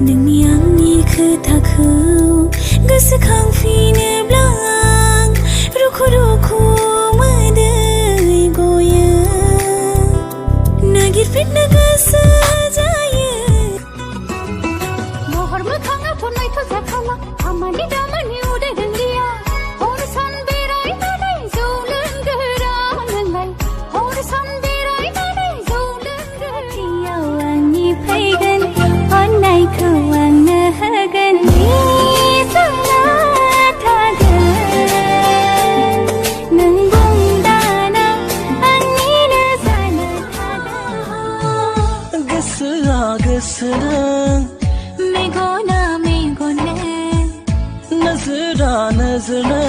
नोंनि आंनि खोथाखौ गोसोखांफिनोब्ला आं रुखु रुखु मोदै गयो नागिरफिननो गोसो जायो महर मोखाङा फननायथ' जाथावना खामानि दामानि उदै रोंलिया हर सान बेरायनानै जौ लोंगोरा नोंलाय हर सान बेरायनानै जौ लोंगोरियाव आंनि फैगोन अननायखौ आंनो होगोन मिजिंआ थागोन नों बुंदाना आंनिनो जानो थागोन गोसोआ गोसोजों मेगना मेगननो नजरा नजरनो